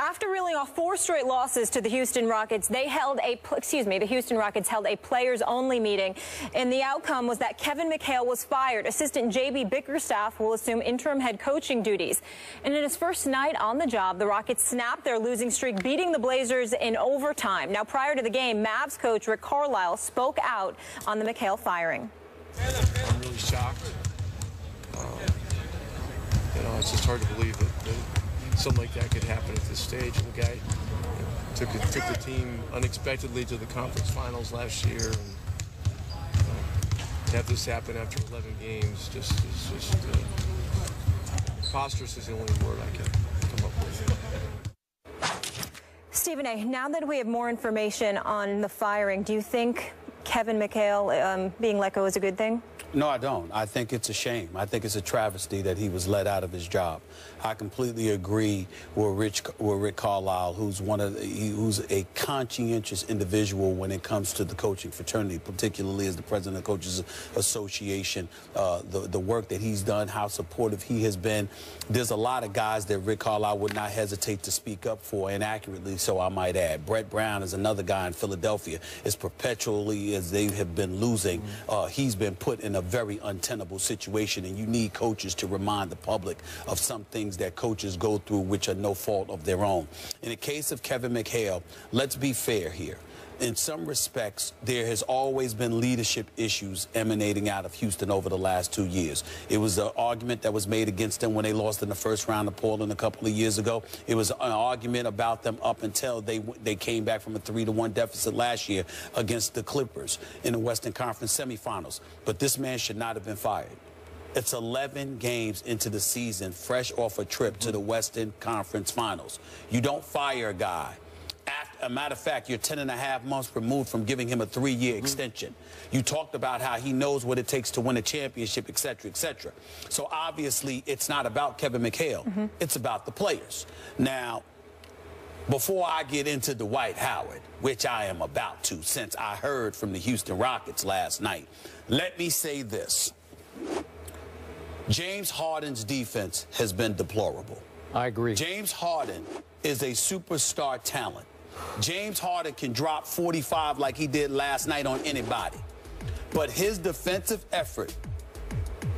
After reeling off 4 straight losses to the Houston Rockets, the Houston Rockets held a players-only meeting, and the outcome was that Kevin Mchale was fired. Assistant J.B. Bickerstaff will assume interim head coaching duties. And in his first night on the job, the Rockets snapped their losing streak, beating the Blazers in overtime. Now, prior to the game, Mavs coach Rick Carlisle spoke out on the Mchale firing. I'm really shocked. It's just hard to believe that something like that could happen at this stage. And the guy took the team unexpectedly to the conference finals last year, and to have this happen after 11 games just preposterous is the only word I can come up with. Stephen A., now that we have more information on the firing, do you think Kevin Mchale being let go is a good thing? No, I don't. I think it's a shame. I think it's a travesty that he was let out of his job. I completely agree with Rick Carlisle, who's who's a conscientious individual when it comes to the coaching fraternity, particularly as the president of the Coaches Association. The work that he's done, how supportive he has been. There's a lot of guys that Rick Carlisle would not hesitate to speak up for, and accurately so, I might add. Brett Brown is another guy in Philadelphia. As perpetually as they have been losing, he's been put in a very untenable situation, and you need coaches to remind the public of some things that coaches go through which are no fault of their own. In the case of Kevin Mchale, let's be fair here. In some respects, there has always been leadership issues emanating out of Houston over the last 2 years. It was an argument that was made against them when they lost in the first round of Portland a couple of years ago. It was an argument about them up until they came back from a 3-1 deficit last year against the Clippers in the Western Conference semifinals. But this man should not have been fired. It's 11 games into the season, fresh off a trip to the Western Conference Finals. You don't fire a guy. A matter of fact, you're 10.5 months removed from giving him a 3-year extension. You talked about how he knows what it takes to win a championship, et cetera, et cetera. So obviously, it's not about Kevin Mchale. It's about the players. Now, before I get into Dwight Howard, which I am about to, since I heard from the Houston Rockets last night, let me say this. James Harden's defense has been deplorable. I agree. James Harden is a superstar talent. James Harden can drop 45 like he did last night on anybody. But his defensive effort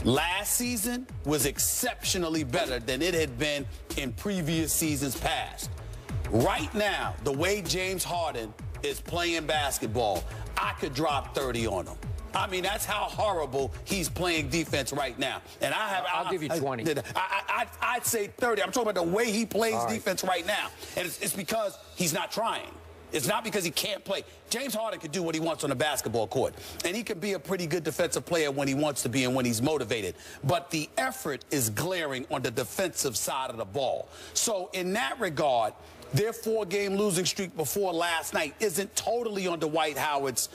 last season was exceptionally better than it had been in previous seasons past. Right now, the way James Harden is playing basketball, I could drop 30 on him. I mean, that's how horrible he's playing defense right now. And I'll give you 20. I'd say 30. I'm talking about the way he plays defense right now. And it's because he's not trying. It's not because he can't play. James Harden can do what he wants on the basketball court. And he can be a pretty good defensive player when he wants to be and when he's motivated. But the effort is glaring on the defensive side of the ball. So in that regard, their 4-game losing streak before last night isn't totally on Dwight Howard's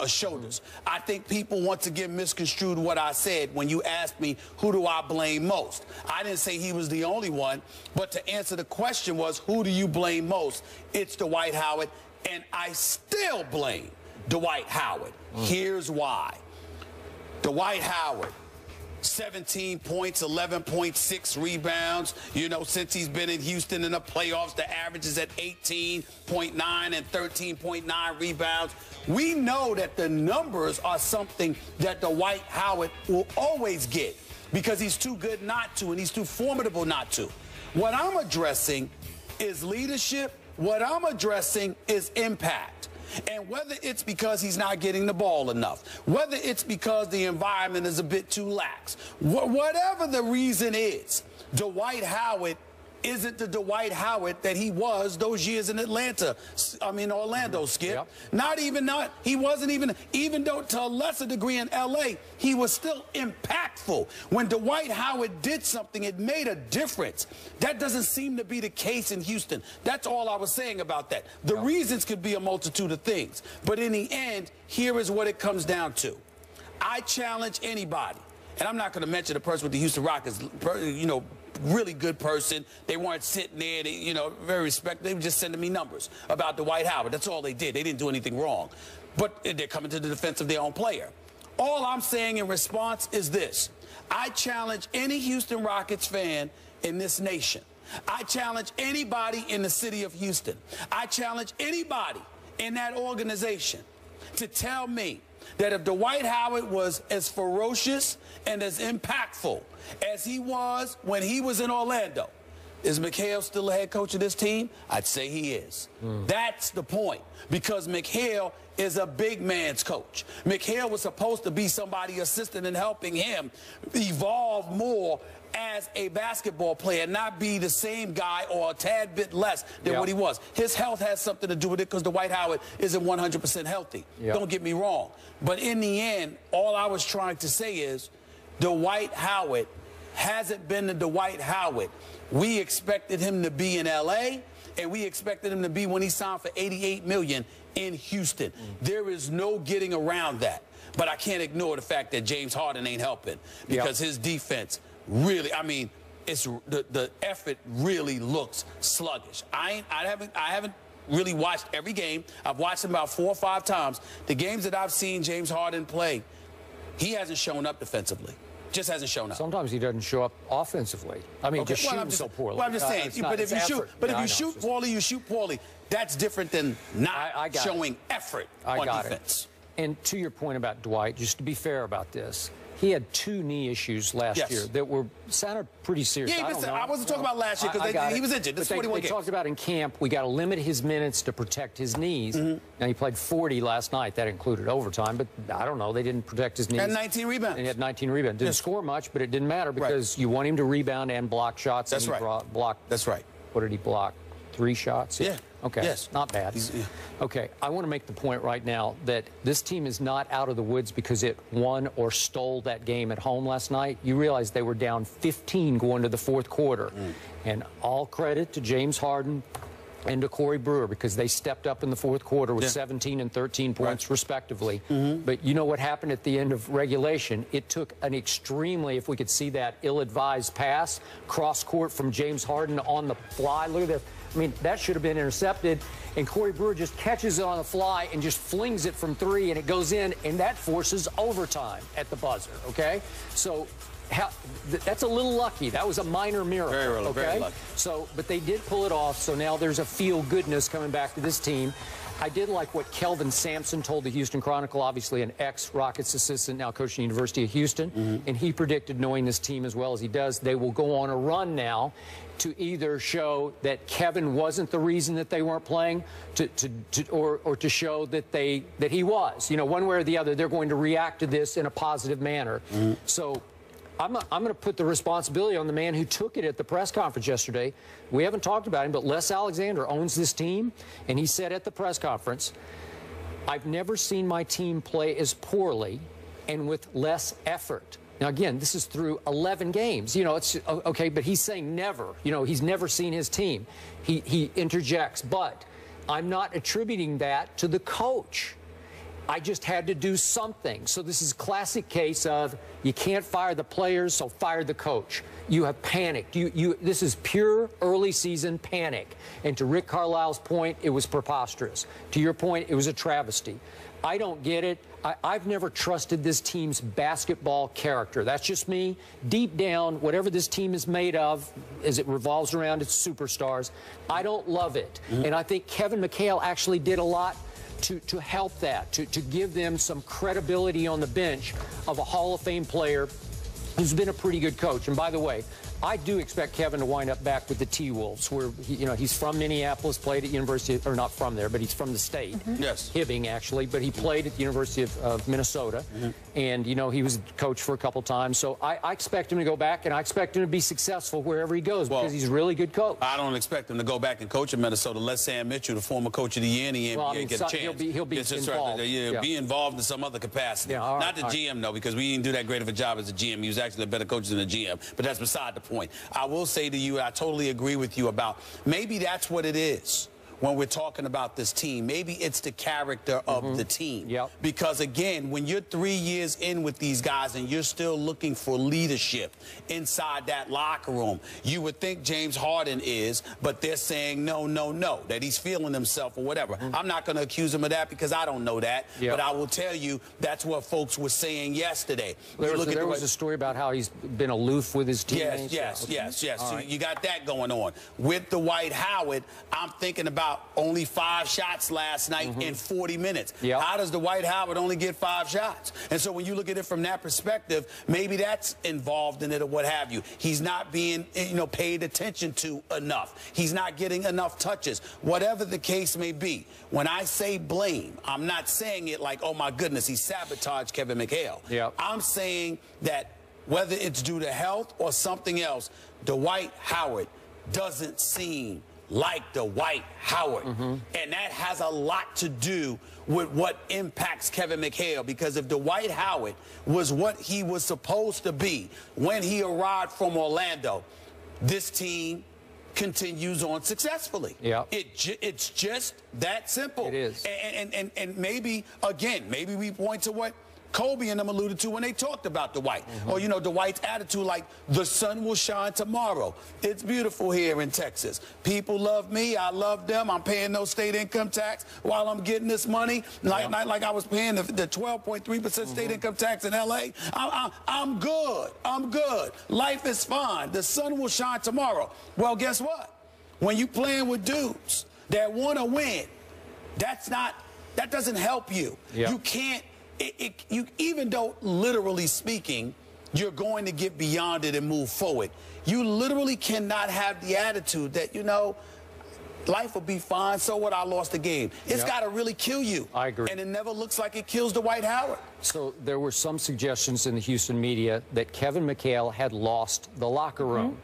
shoulders. I think people once again misconstrued what I said when you asked me, who do I blame most? I didn't say he was the only one, but to answer the question was, who do you blame most? It's Dwight Howard, and I still blame Dwight Howard. Here's why. Dwight Howard, 17 points, 11.6 rebounds. You know, since he's been in Houston in the playoffs, the average is at 18.9 and 13.9 rebounds. We know that the numbers are something that Dwight Howard will always get because he's too good not to and he's too formidable not to. What I'm addressing is leadership. What I'm addressing is impact. And whether it's because he's not getting the ball enough, whether it's because the environment is a bit too lax, whatever the reason is, Dwight Howard isn't the Dwight Howard that he was those years in Orlando, Skip. Yep. He wasn't even though to a lesser degree in L.A., he was still impactful. When Dwight Howard did something, it made a difference. That doesn't seem to be the case in Houston. That's all I was saying about that. The reasons could be a multitude of things. But in the end, here is what it comes down to. I challenge anybody, and I'm not going to mention the person with the Houston Rockets, you know, really good person. They weren't sitting there, very respectful. They were just sending me numbers about Dwight Howard. That's all they did. They didn't do anything wrong. But they're coming to the defense of their own player. All I'm saying in response is this. I challenge any Houston Rockets fan in this nation I challenge anybody in the city of Houston. I challenge anybody in that organization to tell me that if Dwight Howard was as ferocious and as impactful as he was when he was in Orlando, is Mchale still the head coach of this team? I'd say he is. That's the point, because Mchale is a big man's coach. Mchale was supposed to be somebody assisting and helping him evolve more as a basketball player, not be the same guy or a tad bit less than what he was. His health has something to do with it, because Dwight Howard isn't 100% healthy. Don't get me wrong. But in the end, all I was trying to say is Dwight Howard hasn't been the Dwight Howard we expected him to be in L.A., and we expected him to be when he signed for $88 million in Houston. There is no getting around that. But I can't ignore the fact that James Harden ain't helping, because his defense really, I mean, it's the effort really looks sluggish. I haven't really watched every game. I've watched him about 4 or 5 times. The games that I've seen James Harden play, he hasn't shown up defensively. Just hasn't shown up. Sometimes he doesn't show up offensively. I mean, just shooting so poorly. Well, I'm just saying. But if you shoot poorly, you shoot poorly. That's different than not showing effort on defense. And to your point about Dwight, just to be fair about this, he had 2 knee issues last year that sounded pretty serious. Yeah, I wasn't talking about last year because he was injured. This is 41 games. They talked about in camp, we got to limit his minutes to protect his knees. Now, he played 40 last night. That included overtime, but I don't know. They didn't protect his knees. And 19 rebounds. And he had 19 rebounds. Didn't score much, but it didn't matter because you want him to rebound and block shots. That's right. That's right. What did he block? 3 shots? Yeah. Okay. Yes. Not bad. Okay. I want to make the point right now that this team is not out of the woods because it won or stole that game at home last night. You realize they were down 15 going to the 4th quarter. And all credit to James Harden and to Corey Brewer, because they stepped up in the 4th quarter with 17 and 13 points respectively. But you know what happened at the end of regulation? It took an extremely, if we could see that, ill-advised pass cross court from James Harden on the fly. Look at this. I mean, that should have been intercepted, and Corey Brewer just catches it on the fly and just flings it from 3, and it goes in, and that forces overtime at the buzzer, okay? So that's a little lucky. That was a minor miracle, very lucky. So, but they did pull it off, so now there's a feel-goodness coming back to this team. I did like what Kelvin Sampson told the Houston Chronicle, obviously an ex-Rockets assistant, now coaching the University of Houston, and he predicted, knowing this team as well as he does, they will go on a run now to either show that Kevin wasn't the reason that they weren't playing, or to show that he was. You know, one way or the other, they're going to react to this in a positive manner. So I'm going to put the responsibility on the man who took it at the press conference yesterday. We haven't talked about him, but Les Alexander owns this team, and he said at the press conference, I've never seen my team play as poorly and with less effort. Now, again, this is through 11 games. You know, it's okay, but he's saying never. You know, he's never seen his team. He interjects, but I'm not attributing that to the coach. I just had to do something. So this is a classic case of you can't fire the players, so fire the coach. You have panicked. This is pure early season panic. And to Rick Carlisle's point, it was preposterous. To your point, it was a travesty. I don't get it. I've never trusted this team's basketball character. That's just me. Deep down, whatever this team is made of, as it revolves around its superstars, I don't love it. And I think Kevin Mchale actually did a lot to help that, to give them some credibility on the bench of a Hall of Fame player who's been a pretty good coach. And by the way, I do expect Kevin to wind up back with the T-Wolves, where he's from Minneapolis, played at University, or not from there, but he's from the state. Yes. Hibbing, actually, but he played at the University of Minnesota. And, he was coach for a couple times. So I expect him to go back, and I expect him to be successful wherever he goes, because he's a really good coach. I don't expect him to go back and coach in Minnesota. Let Sam Mitchell, the former coach of the year in the NBA, get a chance. He'll be involved. Be involved in some other capacity. Not the GM, though, because we didn't do that great of a job as a GM. He was actually a better coach than the GM, but that's beside the point. I will say to you, I totally agree with you about maybe that's what it is. when we're talking about this team. Maybe it's the character of the team. Because, again, when you're 3 years in with these guys and you're still looking for leadership inside that locker room, you would think James Harden is, but they're saying no, no, no, that he's feeling himself or whatever. I'm not going to accuse him of that because I don't know that. But I will tell you that's what folks were saying yesterday. There was a story about how he's been aloof with his teammates. Yes. So you got that going on. With Dwight Howard, I'm thinking about only 5 shots last night in 40 minutes. How does Dwight Howard only get 5 shots? And so when you look at it from that perspective, maybe that's involved in it or what have you. He's not being, paid attention to enough. He's not getting enough touches. Whatever the case may be, when I say blame, I'm not saying it like, oh, my goodness, he sabotaged Kevin McHale. I'm saying that whether it's due to health or something else, Dwight Howard doesn't seem like Dwight Howard. And that has a lot to do with what impacts Kevin McHale, because if Dwight Howard was what he was supposed to be when he arrived from Orlando, this team continues on successfully. It's just that simple. It is. And maybe, again, maybe we point to what Kobe and them alluded to when they talked about Dwight. Or, Dwight's attitude like, the sun will shine tomorrow. It's beautiful here in Texas. People love me. I love them. I'm paying no state income tax while I'm getting this money. Like I was paying the 12.3% state income tax in L.A. I'm good. I'm good. Life is fine. The sun will shine tomorrow. Well, guess what? When you playing with dudes that want to win, that doesn't help you. You can't. Even though, literally speaking, you're going to get beyond it and move forward, you literally cannot have the attitude that, life will be fine, so what, I lost the game. It's got to really kill you. I agree. And it never looks like it kills Dwight Howard. So there were some suggestions in the Houston media that Kevin McHale had lost the locker room.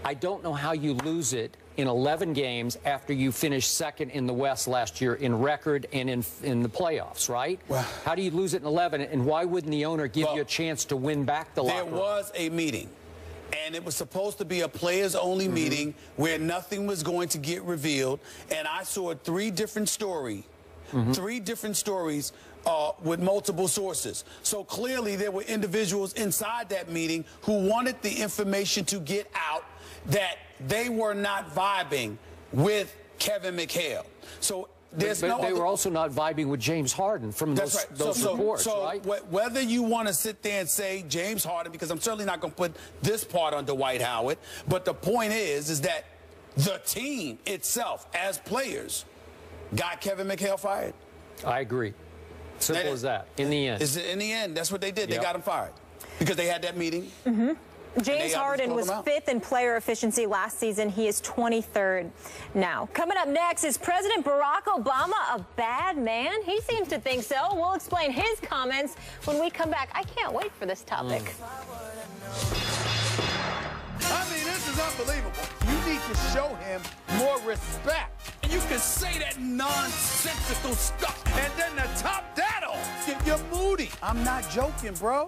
I don't know how you lose it in 11 games after you finished second in the West last year in record and in the playoffs, right? Well, how do you lose it in 11, and why wouldn't the owner give you a chance to win back the locker room? There was a meeting, and it was supposed to be a players-only meeting where nothing was going to get revealed, and I saw 3 different stories. 3 different stories with multiple sources. So clearly there were individuals inside that meeting who wanted the information to get out that they were not vibing with Kevin McHale. So there's but they were also not vibing with James Harden from those reports, right? Whether you want to sit there and say James Harden, because I'm certainly not going to put this part on Dwight Howard, but the point is that the team itself, as players, got Kevin McHale fired. I agree. Simple as that. In the end. In the end, that's what they did. They got him fired because they had that meeting. James Harden was 5th in player efficiency last season. He is 23rd now. Coming up next, is President Barack Obama a bad man? He seems to think so. We'll explain his comments when we come back. I can't wait for this topic. I mean, this is unbelievable. You need to show him more respect. And you can say that nonsensical stuff, and then to top that off, you're moody. I'm not joking, bro.